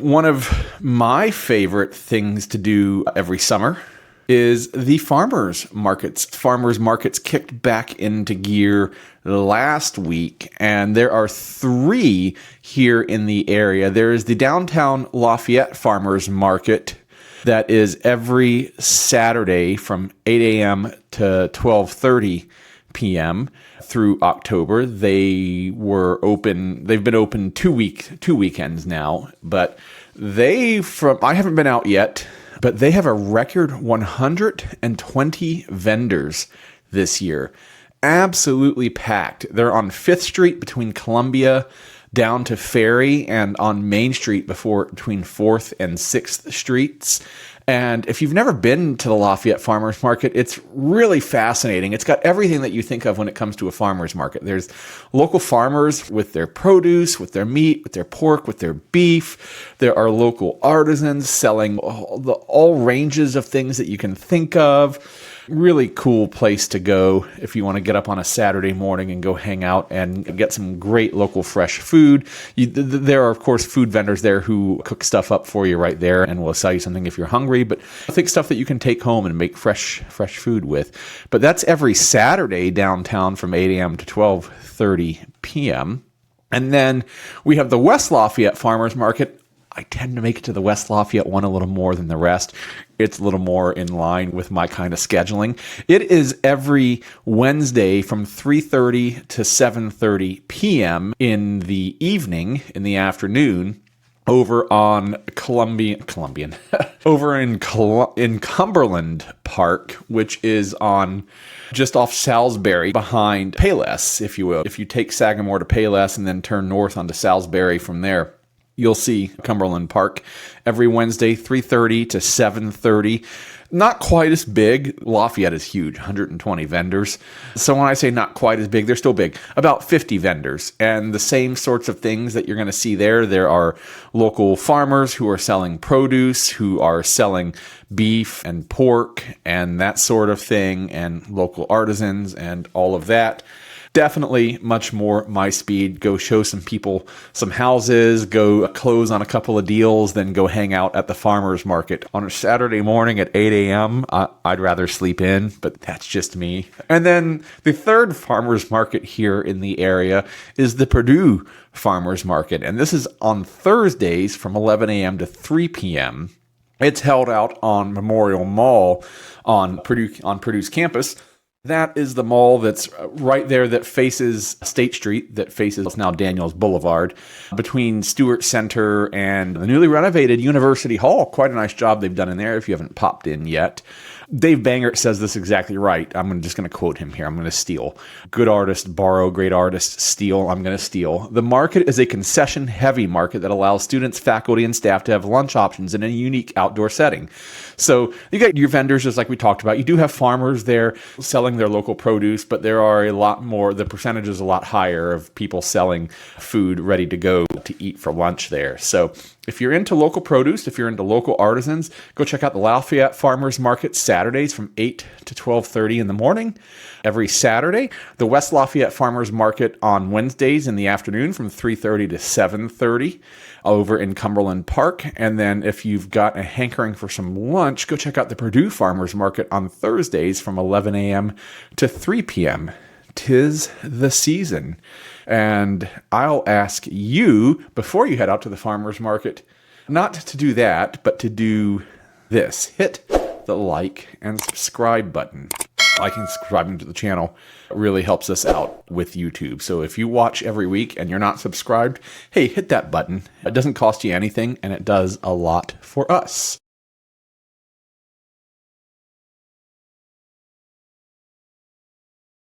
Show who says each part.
Speaker 1: One of my favorite things to do every summer is the farmers markets. Farmers markets kicked back into gear last week, and there are 3 here in the area. There is the Downtown Lafayette Farmers Market that is every Saturday from 8 a.m. to 12:30 p.m. through October. They've been open 2 weekends now, but I haven't been out yet, but they have a record 120 vendors this year. Absolutely packed. They're on 5th Street between Columbia down to Ferry, and on Main Street between 4th and 6th Streets. And if you've never been to the Lafayette Farmers Market, it's really fascinating. It's got everything that you think of when it comes to a farmers market. There's local farmers with their produce, with their meat, with their pork, with their beef. There are local artisans selling all ranges of things that you can think of. Really cool place to go if you want to get up on a Saturday morning and go hang out and get some great local fresh food. There are, of course, food vendors there who cook stuff up for you right there and will sell you something if you're hungry, but I think stuff that you can take home and make fresh food with. But that's every Saturday downtown from 8 a.m. to 12:30 p.m. And then we have the West Lafayette Farmers Market. I tend to make it to the West Lafayette one a little more than the rest. It's a little more in line with my kind of scheduling. It is every Wednesday from 3:30 to 7:30 p.m. in the evening, in the afternoon, over on over in Cumberland Park, which is on just off Salisbury, behind Payless, if you will. If you take Sagamore to Payless and then turn north onto Salisbury from there, you'll see Cumberland Park every Wednesday, 3:30 to 7:30. Not quite as big. Lafayette is huge, 120 vendors. So when I say not quite as big, they're still big. About 50 vendors. And the same sorts of things that you're going to see there. There are local farmers who are selling produce, who are selling beef and pork and that sort of thing, and local artisans and all of that. Definitely much more my speed. Go show some people some houses, go close on a couple of deals, then go hang out at the farmers market. On a Saturday morning at 8 a.m., I'd rather sleep in, but that's just me. And then the third farmers market here in the area is the Purdue Farmers Market. And this is on Thursdays from 11 a.m. to 3 p.m. It's held out on Memorial Mall on Purdue's campus. That is the mall that's right there that faces State Street, that faces now Daniels Boulevard, between Stewart Center and the newly renovated University Hall. Quite a nice job they've done in there if you haven't popped in yet. Dave Bangert says this exactly right. I'm just going to quote him here. I'm going to steal. Good artist borrow, great artist steal. I'm going to steal. The market is a concession-heavy market that allows students, faculty, and staff to have lunch options in a unique outdoor setting. So you got your vendors, just like we talked about. You do have farmers there selling their local produce, but there are a lot more, the percentage is a lot higher of people selling food ready to go to eat for lunch there. So if you're into local produce, if you're into local artisans, go check out the Lafayette Farmers Market Saturdays from 8 to 12:30 in the morning. Every Saturday, the West Lafayette Farmers Market on Wednesdays in the afternoon from 3:30 to 7:30 over in Cumberland Park. And then if you've got a hankering for some lunch, go check out the Purdue Farmers Market on Thursdays from 11 a.m. to 3 p.m. 'Tis the season. And I'll ask you, before you head out to the farmer's market, not to do that, but to do this. Hit the like and subscribe button. Liking and subscribing to the channel really helps us out with YouTube. So if you watch every week and you're not subscribed, hey, hit that button. It doesn't cost you anything, and it does a lot for us.